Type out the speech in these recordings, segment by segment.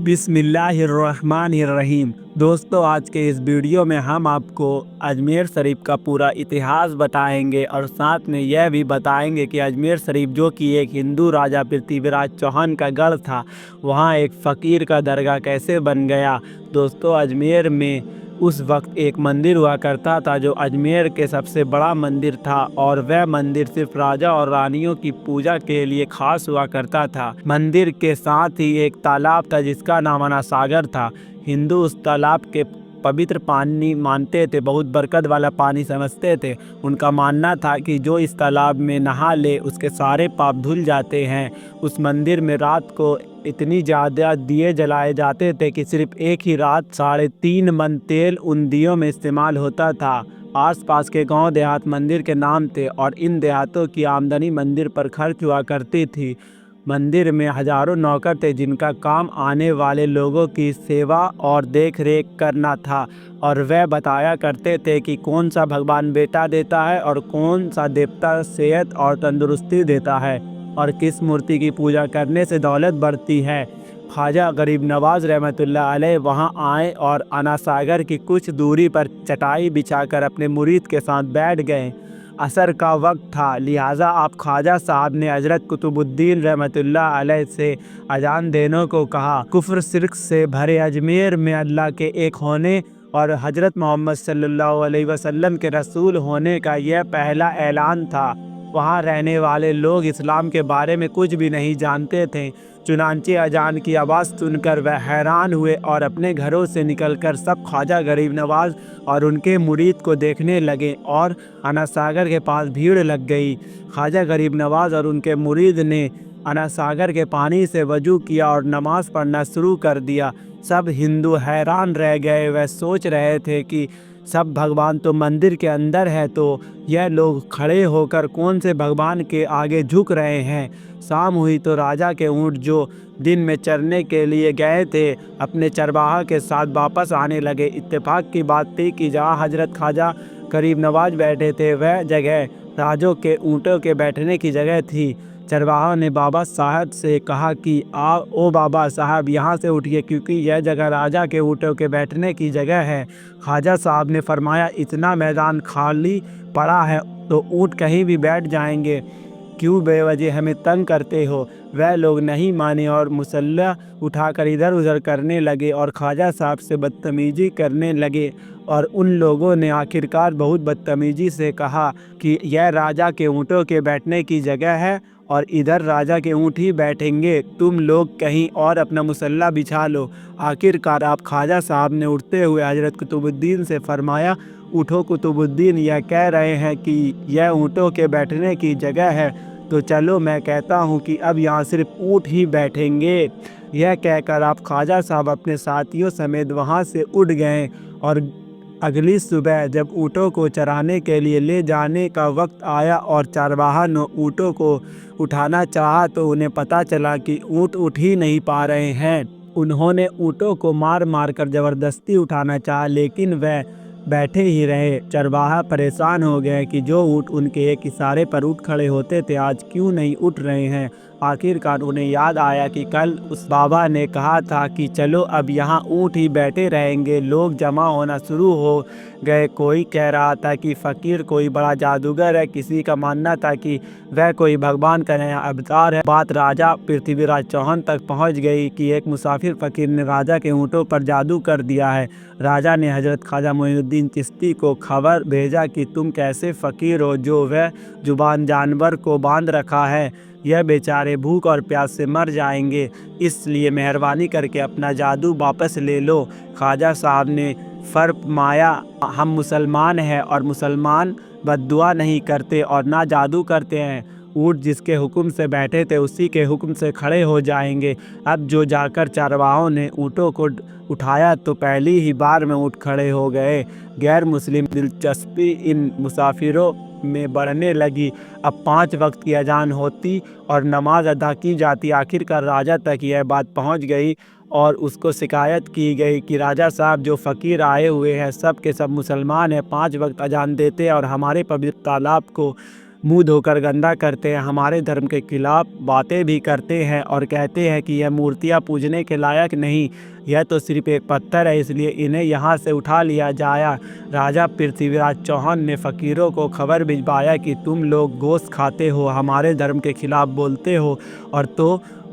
बिस्मिल्लाहिर्रहमानिर्रहीम। दोस्तों, आज के इस वीडियो में हम आपको अजमेर शरीफ का पूरा इतिहास बताएंगे और साथ में यह भी बताएंगे कि अजमेर शरीफ जो कि एक हिंदू राजा पृथ्वीराज चौहान का गढ़ था, वहां एक फ़कीर का दरगाह कैसे बन गया। दोस्तों, अजमेर में उस वक्त एक मंदिर हुआ करता था जो अजमेर के सबसे बड़ा मंदिर था और वह मंदिर सिर्फ राजा और रानियों की पूजा के लिए खास हुआ करता था। मंदिर के साथ ही एक तालाब था जिसका नाम अना सागर था। हिंदू उस तालाब के पवित्र पानी मानते थे, बहुत बरकत वाला पानी समझते थे। उनका मानना था कि जो इस तालाब में नहा ले उसके सारे पाप धुल जाते हैं। उस मंदिर में रात को इतनी ज़्यादा दिए जलाए जाते थे कि सिर्फ एक ही रात 3.5 मन तेल उन दियों में इस्तेमाल होता था। आसपास के गांव देहात मंदिर के नाम थे और इन देहातों की आमदनी मंदिर पर खर्च हुआ करती थी। मंदिर में हजारों नौकर थे जिनका काम आने वाले लोगों की सेवा और देख रेख करना था और वह बताया करते थे कि कौन सा भगवान बेटा देता है और कौन सा देवता सेहत और तंदुरुस्ती देता है और किस मूर्ति की पूजा करने से दौलत बढ़ती है। ख्वाजा गरीब नवाज रहमतुल्लाह अलैह वहां आए और अना सागर की कुछ दूरी पर चटाई बिछाकर अपने मुरीद के साथ बैठ गए। असर का वक्त था, लिहाजा आप ख्वाजा साहब ने हजरत कुतुबुद्दीन रहमतुल्लाह अलैह से अजान देने को कहा। कुफ्र शिर्क से भरे अजमेर में अल्लाह के एक होने और हजरत मोहम्मद सल्लल्लाहु अलैहि वसल्लम के रसूल होने का यह पहला ऐलान था। वहाँ रहने वाले लोग इस्लाम के बारे में कुछ भी नहीं जानते थे। चुनांचे अजान की आवाज़ सुनकर वह हैरान हुए और अपने घरों से निकलकर सब ख्वाजा गरीब नवाज और उनके मुरीद को देखने लगे और अना सागर के पास भीड़ लग गई। ख्वाजा गरीब नवाज और उनके मुरीद ने अना सागर के पानी से वजू किया और नमाज़ पढ़ना शुरू कर दिया। सब हिंदू हैरान रह गए। वह सोच रहे थे कि सब भगवान तो मंदिर के अंदर है, तो यह लोग खड़े होकर कौन से भगवान के आगे झुक रहे हैं। शाम हुई तो राजा के ऊँट जो दिन में चरने के लिए गए थे अपने चरवाहा के साथ वापस आने लगे। इत्तेफाक की बात थी कि जहाँ हजरत ख्वाजा गरीब नवाज बैठे थे वह जगह राजों के ऊँटों के बैठने की जगह थी। चरवाहा ने बाबा साहब से कहा कि ओ बाबा साहब, यहाँ से उठिए क्योंकि यह जगह राजा के ऊँटों के बैठने की जगह है। ख्वाजा साहब ने फरमाया, इतना मैदान खाली पड़ा है तो ऊँट कहीं भी बैठ जाएंगे, क्यों बेवजह हमें तंग करते हो। वह लोग नहीं माने और मुसल्ला उठाकर इधर उधर करने लगे और ख्वाजा साहब से बदतमीजी करने लगे और उन लोगों ने आखिरकार बहुत बदतमीजी से कहा कि यह राजा के ऊँटों के बैठने की जगह है और इधर राजा के ऊँट ही बैठेंगे, तुम लोग कहीं और अपना मुसल्ला बिछा लो। आखिरकार आप ख्वाजा साहब ने उठते हुए हजरत कुतुबुद्दीन से फरमाया, उठो कुतुबुद्दीन, यह कह रहे हैं कि यह ऊँटों के बैठने की जगह है, तो चलो मैं कहता हूँ कि अब यहाँ सिर्फ ऊँट ही बैठेंगे। यह कहकर आप ख्वाजा साहब अपने साथियों समेत वहाँ से उठ गए और अगली सुबह जब ऊँटों को चराने के लिए ले जाने का वक्त आया और चरवाहा ने ऊँटों को उठाना चाहा तो उन्हें पता चला कि ऊँट उठ ही नहीं पा रहे हैं। उन्होंने ऊँटों को मार मार कर ज़बरदस्ती उठाना चाहा लेकिन वह बैठे ही रहे। चरवाहा परेशान हो गए कि जो ऊँट उनके एक इशारे पर उठ खड़े होते थे आज क्यों नहीं उठ रहे हैं। आखिरकार उन्हें याद आया कि कल उस बाबा ने कहा था कि चलो अब यहाँ ऊँट ही बैठे रहेंगे। लोग जमा होना शुरू हो गए। कोई कह रहा था कि फ़कीर कोई बड़ा जादूगर है, किसी का मानना था कि वह कोई भगवान का नया अवतार है। बात राजा पृथ्वीराज चौहान तक पहुँच गई कि एक मुसाफिर फ़कीर ने राजा के ऊँटों पर जादू कर दिया है। राजा ने हजरत ख्वाजा मोइनुद्दीन चिश्ती को खबर भेजा कि तुम कैसे फ़कीर हो जो वह जुबान जानवर को बांध रखा है, यह बेचारे भूख और प्यास से मर जाएंगे, इसलिए मेहरबानी करके अपना जादू वापस ले लो। ख्वाजा साहब ने फरमाया, हम मुसलमान हैं और मुसलमान बद्दुआ नहीं करते और ना जादू करते हैं। ऊँट जिसके हुक्म से बैठे थे उसी के हुक्म से खड़े हो जाएंगे। अब जो जाकर चरवाहों ने ऊँटों को उठाया तो पहली ही बार में ऊँट खड़े हो गए। गैर मुस्लिम दिलचस्पी इन मुसाफिरों में बढ़ने लगी। अब 5 वक्त की अजान होती और नमाज अदा की जाती। आखिरकार राजा तक यह बात पहुंच गई और उसको शिकायत की गई कि राजा साहब, जो फ़कीर आए हुए हैं सब के सब मुसलमान हैं, 5 वक्त अजान देते हैं और हमारे पवित्र तालाब को मुंह धोकर गंदा करते हैं, हमारे धर्म के खिलाफ बातें भी करते हैं और कहते हैं कि यह मूर्तियां पूजने के लायक नहीं, यह तो सिर्फ एक पत्थर है, इसलिए इन्हें यहाँ से उठा लिया जाए। राजा पृथ्वीराज चौहान ने फ़कीरों को खबर भिजवाया कि तुम लोग गोश्त खाते हो, हमारे धर्म के खिलाफ बोलते हो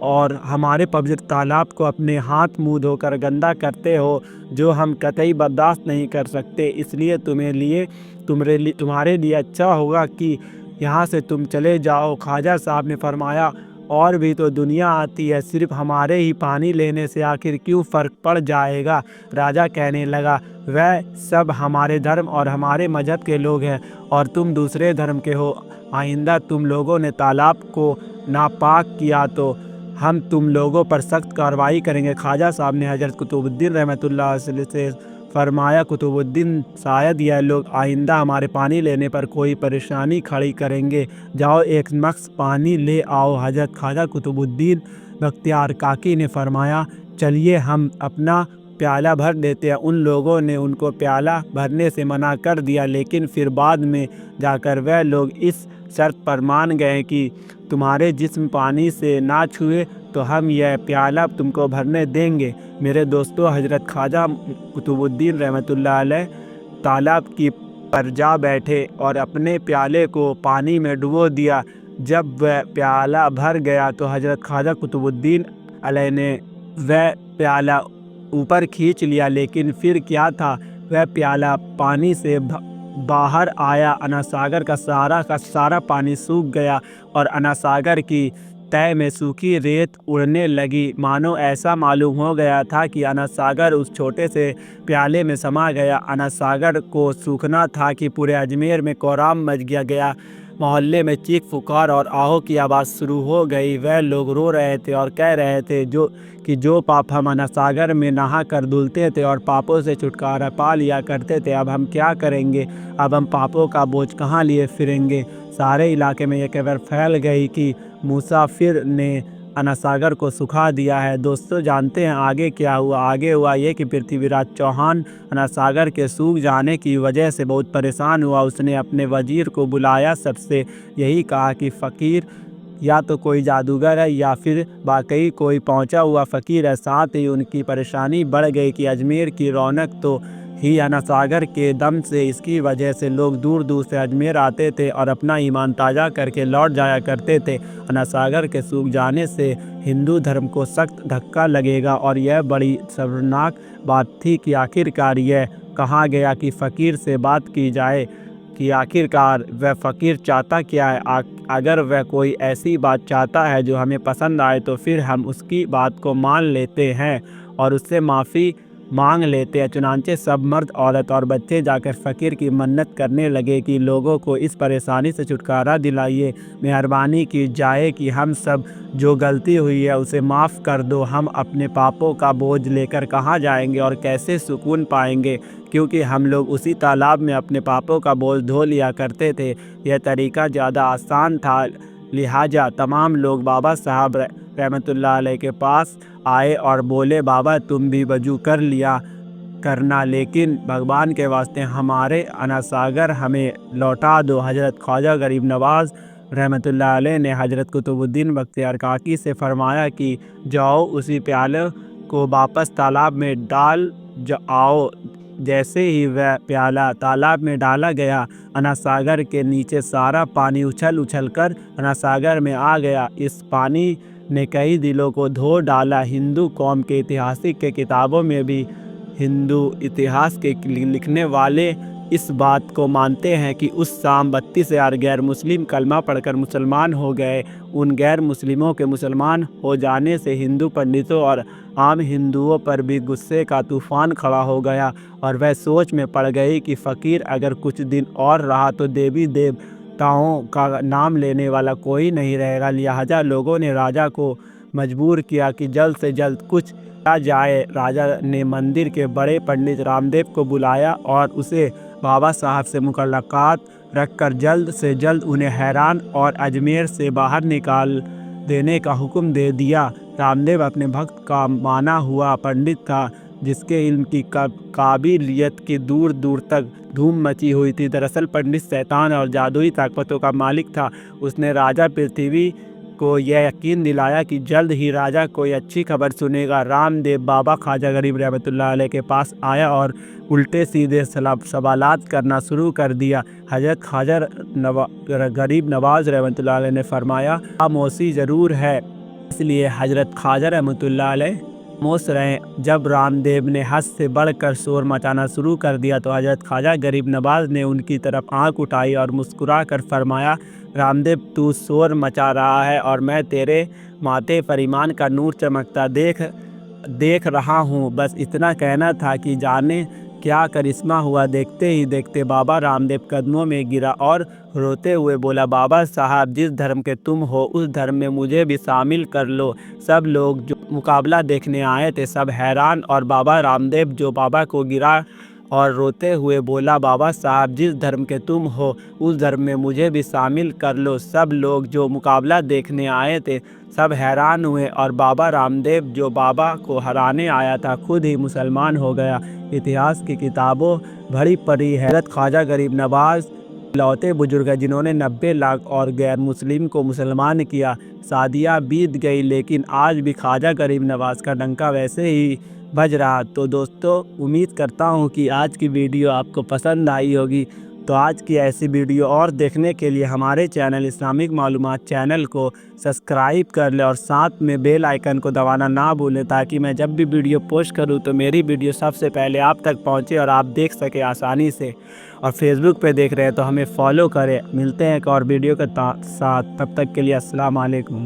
और हमारे पवित्र तालाब को अपने हाथ मुंह धोकर गंदा करते हो, जो हम कतई बर्दाश्त नहीं कर सकते। इसलिए तुम्हारे लिए अच्छा होगा कि यहाँ से तुम चले जाओ। ख्वाजा साहब ने फरमाया, और भी तो दुनिया आती है, सिर्फ हमारे ही पानी लेने से आखिर क्यों फ़र्क पड़ जाएगा। राजा कहने लगा, वह सब हमारे धर्म और हमारे मजहब के लोग हैं और तुम दूसरे धर्म के हो। आइंदा तुम लोगों ने तालाब को नापाक किया तो हम तुम लोगों पर सख्त कार्रवाई करेंगे। ख्वाजा साहब ने हज़रत कुतुबुद्दीन रहमतुल्लाह अलैह से फरमाया, कुतुबुद्दीन, शायद यह लोग आइंदा हमारे पानी लेने पर कोई परेशानी खड़ी करेंगे, जाओ एक मग्स पानी ले आओ। हज़रत ख्वाजा कुतुबुद्दीन बख्तियार काकी ने फरमाया, चलिए हम अपना प्याला भर देते हैं। उन लोगों ने उनको प्याला भरने से मना कर दिया, लेकिन फिर बाद में जाकर वह लोग इस शर्त पर मान गए कि तुम्हारे जिस्म पानी से ना छुए तो हम यह प्याला तुमको भरने देंगे। मेरे दोस्तों, हज़रत ख्वाजा कुतुबुद्दीन रहमतुल्लाह अलैह तालाब की पर जा बैठे और अपने प्याले को पानी में डुबो दिया। जब वह प्याला भर गया तो हज़रत ख्वाजा कुतुबुद्दीन अलैह ने वह प्याला ऊपर खींच लिया, लेकिन फिर क्या था, वह प्याला पानी से बाहर आया। अना सागर का सारा पानी सूख गया और अना सागर की तय में सूखी रेत उड़ने लगी। मानो ऐसा मालूम हो गया था कि अना सागर उस छोटे से प्याले में समा गया। अना सागर को सूखना था कि पूरे अजमेर में कोहराम मच गया। मोहल्ले में चीख पुकार और आहो की आवाज़ शुरू हो गई। वह लोग रो रहे थे और कह रहे थे जो पाप हम अना सागर में नहा कर धुलते थे और पापों से छुटकारा पा लिया करते थे, अब हम क्या करेंगे। अब हम पापों का बोझ कहाँ लिए फिरेंगे। सारे इलाके में ये खबर फैल गई कि मुसाफिर ने अना सागर को सुखा दिया है। दोस्तों, जानते हैं आगे क्या हुआ। आगे हुआ ये कि पृथ्वीराज चौहान अना सागर के सूख जाने की वजह से बहुत परेशान हुआ। उसने अपने वजीर को बुलाया, सबसे यही कहा कि फ़कीर या तो कोई जादूगर है या फिर वाकई कोई पहुंचा हुआ फ़कीर है। साथ ही उनकी परेशानी बढ़ गई कि अजमेर की रौनक तो ही अना सागर के दम से, इसकी वजह से लोग दूर दूर से अजमेर आते थे और अपना ईमान ताज़ा करके लौट जाया करते थे। अना सागर के सूख जाने से हिंदू धर्म को सख्त धक्का लगेगा और यह बड़ी शर्मनाक बात थी कि आखिरकार यह कहा गया कि फ़कीर से बात की जाए कि आखिरकार वह फ़कीर चाहता क्या है। अगर वह कोई ऐसी बात चाहता है जो हमें पसंद आए तो फिर हम उसकी बात को मान लेते हैं और उससे माफ़ी मांग लेते हैं। चुनांचे सब मर्द, औरत और बच्चे जाकर फ़कीर की मन्नत करने लगे कि लोगों को इस परेशानी से छुटकारा दिलाइए, मेहरबानी की जाए कि हम सब जो गलती हुई है उसे माफ़ कर दो। हम अपने पापों का बोझ लेकर कहाँ जाएंगे और कैसे सुकून पाएंगे, क्योंकि हम लोग उसी तालाब में अपने पापों का बोझ धो लिया करते थे। यह तरीका ज़्यादा आसान था, लिहाजा तमाम लोग बाबा साहब रहमतुल्लाह अलैह के पास आए और बोले, बाबा तुम भी वजू कर लिया करना, लेकिन भगवान के वास्ते हमारे अना सागर हमें लौटा दो। हज़रत ख्वाजा गरीब नवाज़ रहमतुल्लाह अलैह ने हज़रत कुतुबुद्दीन बख्तियार काकी से फरमाया कि जाओ उसी प्याले को वापस तालाब में डाल आओ। जैसे ही वह प्याला तालाब में डाला गया, अना सागर के नीचे सारा पानी उछल कर अना सागर में आ गया। इस पानी ने कई दिलों को धो डाला। हिंदू कौम के ऐतिहासिक के किताबों में भी हिंदू इतिहास के लिखने वाले इस बात को मानते हैं कि उस शाम 32,000 गैर मुस्लिम कलमा पढ़कर मुसलमान हो गए। उन गैर मुस्लिमों के मुसलमान हो जाने से हिंदू पंडितों और आम हिंदुओं पर भी गुस्से का तूफ़ान खड़ा हो गया और वह सोच में पड़ गई कि फ़कीर अगर कुछ दिन और रहा तो देवी देवताओं का नाम लेने वाला कोई नहीं रहेगा। लिहाजा लोगों ने राजा को मजबूर किया कि जल्द से जल्द कुछ किया जाए। राजा ने मंदिर के बड़े पंडित रामदेव को बुलाया और उसे बाबा साहब से मुलाकात रखकर जल्द से जल्द उन्हें हैरान और अजमेर से बाहर निकाल देने का हुक्म दे दिया। रामदेव अपने भक्त का माना हुआ पंडित था, جس کے علم کی قابلیت کی دور دور تک دھوم مچی ہوئی تھی۔ دراصل پنڈت شیطان اور جادوئی طاقتوں کا مالک تھا۔ اس نے راجا پرتھوی کو یہ یقین دلایا کہ جلد ہی راجا کوئی اچھی خبر سنے گا۔ رام دیو بابا خواجہ غریب رحمۃ اللہ علیہ کے پاس آیا اور الٹے سیدھے سوالات کرنا شروع کر دیا۔ حضرت خواجہ غریب نواز رحمۃ اللہ علیہ نے فرمایا، خاموشی ضرور ہے۔ اس لیے حضرت خواجہ رحمۃ اللہ علیہ خاموش رہے۔ جب رام دیو نے حد سے بڑھ کر شور مچانا شروع کر دیا تو حضرت خواجہ غریب نواز نے ان کی طرف آنکھ اٹھائی اور مسکرا کر فرمایا، رام دیو تو شور مچا رہا ہے اور میں تیرے ماتھے پر ایمان کا نور چمکتا دیکھ رہا ہوں، بس اتنا کہنا تھا کہ جانے کیا کرشمہ ہوا۔ دیکھتے ہی دیکھتے بابا رام دیو قدموں میں گرا اور روتے ہوئے بولا، بابا صاحب جس دھرم کے تم ہو اس دھرم میں مجھے بھی شامل کر لو۔ سب لوگ جو مقابلہ دیکھنے آئے تھے سب حیران، اور بابا رام دیو جو بابا کو گرا اور روتے ہوئے بولا، بابا صاحب جس دھرم کے تم ہو اس دھرم میں مجھے بھی شامل کر لو۔ سب لوگ جو مقابلہ دیکھنے آئے تھے سب حیران ہوئے، اور بابا رام دیو جو بابا کو ہرانے آیا تھا خود ہی مسلمان ہو گیا۔ اتہاس کی کتابوں بھری پڑی ہے۔ حضرت خواجہ غریب نواز اکلوتے بزرگ ہیں جنہوں نے 90 لاکھ اور غیر مسلم کو مسلمان کیا۔ صدیاں بیت گئی لیکن آج بھی خواجہ غریب نواز کا ڈنکا ویسے ہی بج رہا۔ تو دوستو امید کرتا ہوں کہ آج کی ویڈیو آپ کو پسند آئی ہوگی۔ تو آج کی ایسی ویڈیو اور دیکھنے کے لیے ہمارے چینل اسلامک معلومات چینل کو سبسکرائب کر لیں اور ساتھ میں بیل آئیکن کو دبانا نہ بھولیں تاکہ میں جب بھی ویڈیو پوسٹ کروں تو میری ویڈیو سب سے پہلے آپ تک پہنچے اور آپ دیکھ سکیں آسانی سے۔ اور فیس بک پہ دیکھ رہے ہیں تو ہمیں فالو کریں۔ ملتے ہیں ایک اور ویڈیو کے ساتھ، تب تک کے لیے السلام علیکم۔